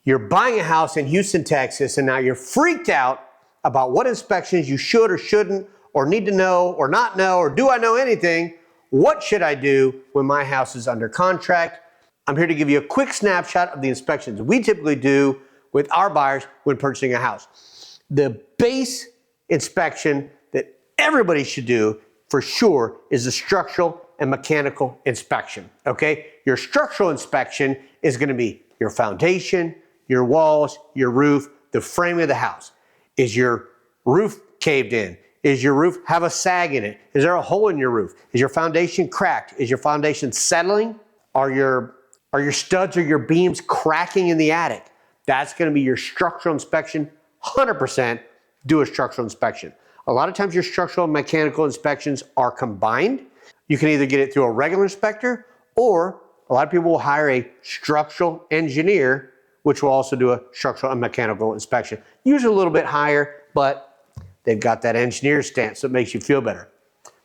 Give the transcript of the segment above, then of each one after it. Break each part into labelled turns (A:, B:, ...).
A: You're buying a house in Houston, Texas, and now you're freaked out about what inspections you should or shouldn't, or need to know, or not know, or do I know anything? What should I do when my house is under contract? I'm here to give you a quick snapshot of the inspections we typically do with our buyers when purchasing a house. The base inspection that everybody should do for sure is the structural and mechanical inspection, okay? Your structural inspection is gonna be your foundation, your walls, your roof, the frame of the house. Is your roof caved in? Is your roof have a sag in it? Is there a hole in your roof? Is your foundation cracked? Is your foundation settling? Are your studs or your beams cracking in the attic? That's gonna be your structural inspection. 100% do a structural inspection. A lot of times your structural and mechanical inspections are combined. You can either get it through a regular inspector, or a lot of people will hire a structural engineer, which will also do a structural and mechanical inspection. Usually a little bit higher, but they've got that engineer stamp, so it makes you feel better.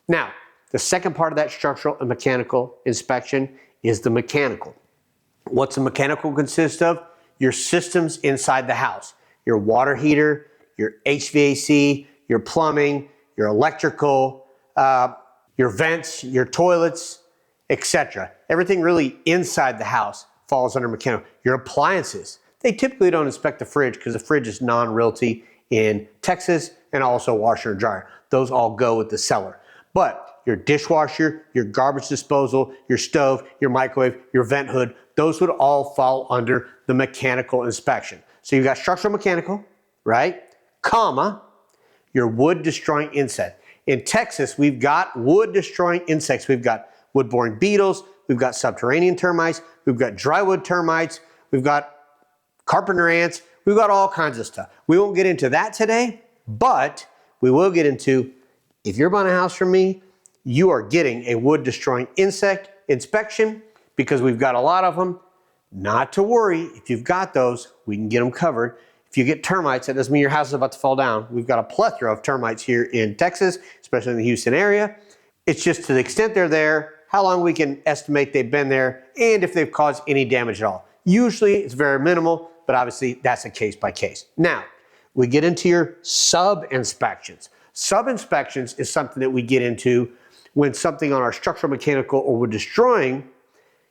A: Now, the second part of that structural and mechanical inspection is the mechanical. What's the mechanical consist of? Your systems inside the house. Your water heater, your HVAC, your plumbing, your electrical, your vents, your toilets, etc. Everything really inside the house falls under mechanical. Your appliances, they typically don't inspect the fridge because the fridge is non-realty in Texas, and also washer and dryer. Those all go with the seller. But your dishwasher, your garbage disposal, your stove, your microwave, your vent hood, those would all fall under the mechanical inspection. So you've got structural mechanical, right? Comma, your wood destroying insect. In Texas, we've got wood destroying insects. We've got wood-boring beetles, we've got subterranean termites, we've got drywood termites, we've got carpenter ants, we've got all kinds of stuff. We won't get into that today, but we will get into, if you're buying a house from me, you are getting a wood destroying insect inspection because we've got a lot of them. Not to worry, if you've got those, we can get them covered. If you get termites, that doesn't mean your house is about to fall down. We've got a plethora of termites here in Texas, especially in the Houston area. It's just to the extent they're there, how long we can estimate they've been there, and if they've caused any damage at all. Usually it's very minimal, but obviously that's a case by case. Now, we get into your sub-inspections. Sub-inspections is something that we get into when something on our structural, mechanical, or wood destroying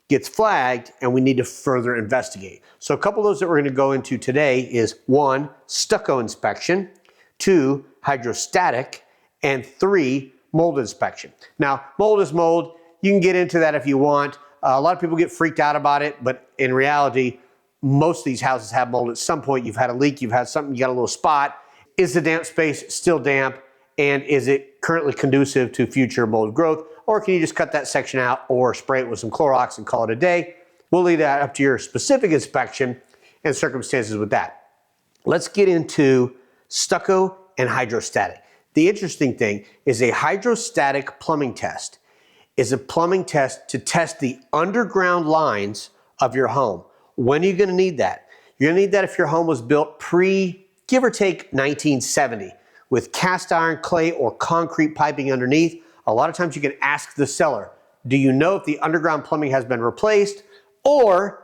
A: gets flagged and we need to further investigate. So a couple of those that we're gonna go into today is 1, stucco inspection, 2, hydrostatic, and 3, mold inspection. Now, mold is mold. You can get into that if you want. A lot of people get freaked out about it, but in reality, most of these houses have mold at some point. You've had a leak, you've had something, you got a little spot. Is the damp space still damp? And is it currently conducive to future mold growth? Or can you just cut that section out or spray it with some Clorox and call it a day? We'll leave that up to your specific inspection and circumstances with that. Let's get into stucco and hydrostatic. The interesting thing is a hydrostatic plumbing test is a plumbing test to test the underground lines of your home. When are you gonna need that? You're gonna need that if your home was built give or take 1970 with cast iron, clay, or concrete piping underneath. A lot of times you can ask the seller, do you know if the underground plumbing has been replaced, or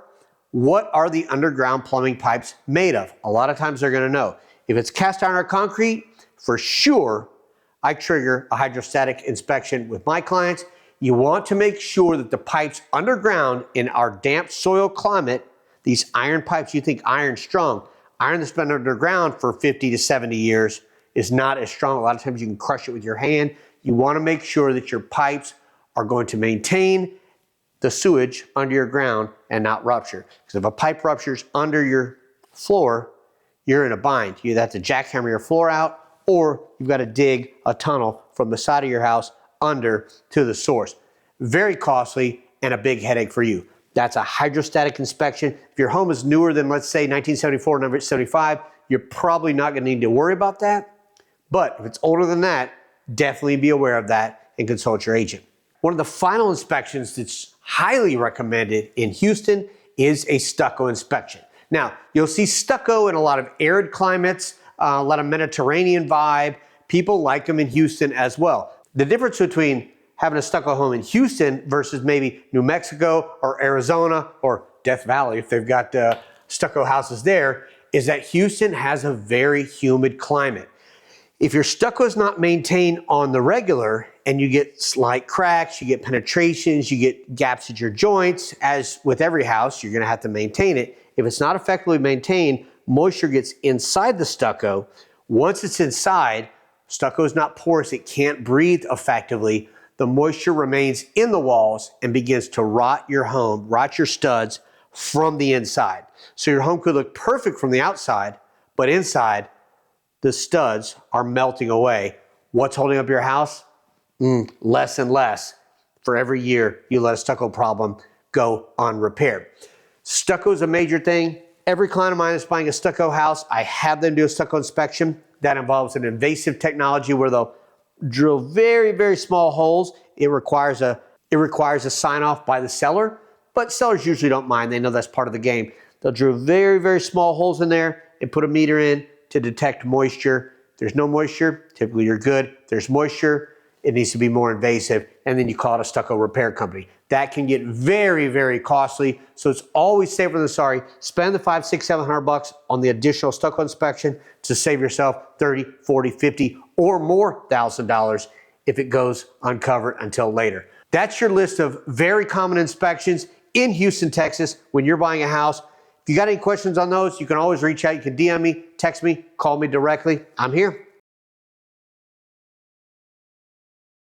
A: what are the underground plumbing pipes made of? A lot of times they're gonna know. If it's cast iron or concrete, for sure, I trigger a hydrostatic inspection with my clients. You want to make sure that the pipes underground in our damp soil climate, these iron pipes, you think iron's strong. Iron that's been underground for 50 to 70 years is not as strong. A lot of times you can crush it with your hand. You want to make sure that your pipes are going to maintain the sewage under your ground and not rupture. Because if a pipe ruptures under your floor, you're in a bind. You either have to jackhammer your floor out, or you've got to dig a tunnel from the side of your house under to the source. Very costly and a big headache for you. That's a hydrostatic inspection. If your home is newer than, let's say, 1974 and 1975, you're probably not going to need to worry about that. But if it's older than that, definitely be aware of that and consult your agent. One of the final inspections that's highly recommended in Houston is a stucco inspection. Now, you'll see stucco in a lot of arid climates, a lot of Mediterranean vibe. People like them in Houston as well. The difference between having a stucco home in Houston versus maybe New Mexico or Arizona or Death Valley, if they've got stucco houses there is that Houston has a very humid climate. If your stucco is not maintained on the regular and you get slight cracks, you get penetrations, you get gaps at your joints, as with every house, you're gonna have to maintain it. If it's not effectively maintained, moisture gets inside the stucco. Once it's inside, stucco is not porous, it can't breathe effectively. The moisture remains in the walls and begins to rot your home, rot your studs from the inside. So your home could look perfect from the outside, but inside, the studs are melting away. What's holding up your house? Less and less. For every year, you let a stucco problem go unrepaired. Stucco is a major thing. Every client of mine is buying a stucco house, I have them do a stucco inspection. That involves an invasive technology where they'll drill very, very small holes. It requires a sign off by the seller, but sellers usually don't mind. They know that's part of the game. They'll drill very, very small holes in there and put a meter in to detect moisture. If there's no moisture, typically you're good. If there's moisture, it needs to be more invasive, and then you call it a stucco repair company. That can get very, very costly, so it's always safer than sorry. Spend the $500, $600, $700 on the additional stucco inspection to save yourself $30, $40, $50, or more $1,000 if it goes uncovered until later. That's your list of very common inspections in Houston, Texas when you're buying a house. If you got any questions on those, you can always reach out. You can DM me, text me, call me directly. I'm here.